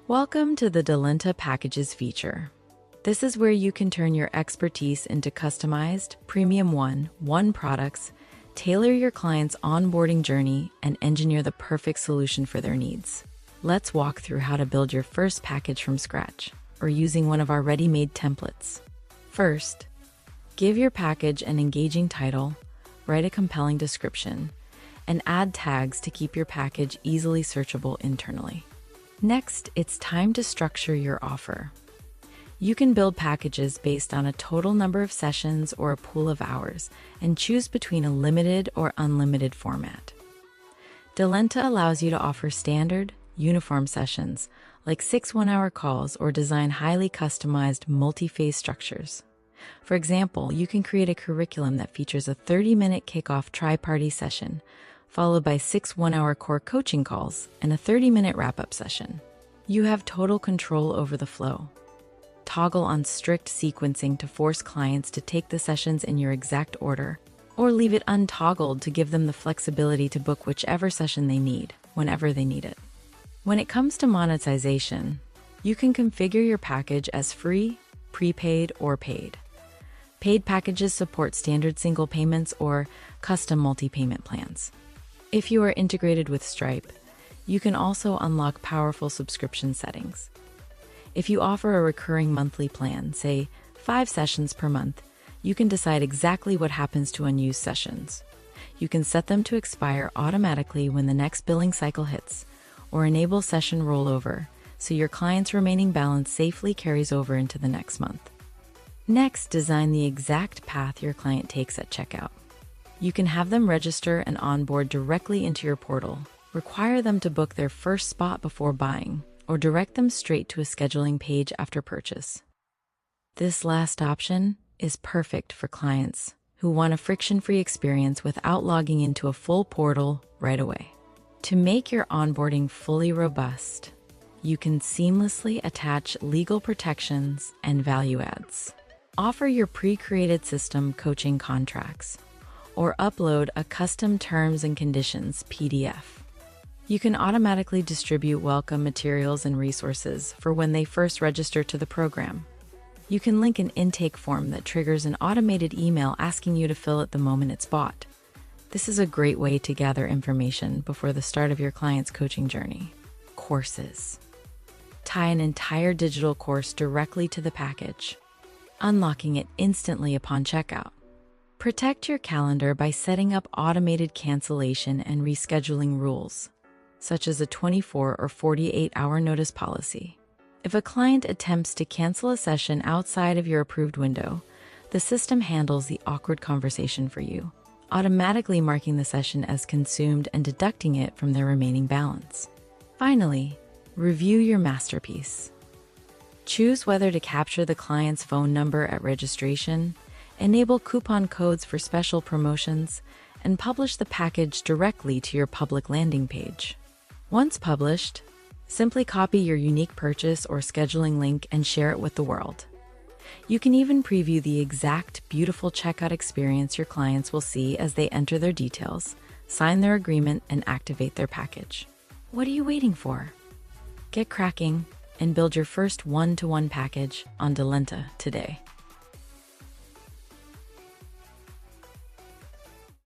Welcome to the Delenta Packages feature. This is where you can turn your expertise into customized, premium one products, tailor your client's onboarding journey, and engineer the perfect solution for their needs. Let's walk through how to build your first package from scratch, or using one of our ready-made templates. First, give your package an engaging title, write a compelling description, and add tags to keep your package easily searchable internally. Next, it's time to structure your offer. You can build packages based on a total number of sessions or a pool of hours, and choose between a limited or unlimited format. Delenta allows you to offer standard, uniform sessions, like 6 one-hour calls, or design highly customized multi-phase structures. For example, you can create a curriculum that features a 30-minute kickoff tri-party session, followed by 6 one-hour core coaching calls and a 30-minute wrap-up session. You have total control over the flow. Toggle on strict sequencing to force clients to take the sessions in your exact order, or leave it untoggled to give them the flexibility to book whichever session they need, whenever they need it. When it comes to monetization, you can configure your package as free, prepaid, or paid. Paid packages support standard single payments or custom multi-payment plans. If you are integrated with Stripe, you can also unlock powerful subscription settings. If you offer a recurring monthly plan, say 5 sessions per month, you can decide exactly what happens to unused sessions. You can set them to expire automatically when the next billing cycle hits, or enable session rollover, so your client's remaining balance safely carries over into the next month. Next, design the exact path your client takes at checkout. You can have them register and onboard directly into your portal, require them to book their first spot before buying, or direct them straight to a scheduling page after purchase. This last option is perfect for clients who want a friction-free experience without logging into a full portal right away. To make your onboarding fully robust, you can seamlessly attach legal protections and value adds. Offer your pre-created system coaching contracts, or upload a custom terms and conditions PDF. You can automatically distribute welcome materials and resources for when they first register to the program. You can link an intake form that triggers an automated email asking you to fill it the moment it's bought. This is a great way to gather information before the start of your client's coaching journey. Courses. Tie an entire digital course directly to the package, unlocking it instantly upon checkout. Protect your calendar by setting up automated cancellation and rescheduling rules, such as a 24 or 48-hour notice policy. If a client attempts to cancel a session outside of your approved window, the system handles the awkward conversation for you, automatically marking the session as consumed and deducting it from their remaining balance. Finally, review your masterpiece. Choose whether to capture the client's phone number at registration, enable coupon codes for special promotions, and publish the package directly to your public landing page. Once published, simply copy your unique purchase or scheduling link and share it with the world. You can even preview the exact beautiful checkout experience your clients will see as they enter their details, sign their agreement, and activate their package. What are you waiting for? Get cracking and build your first one-to-one package on Delenta today.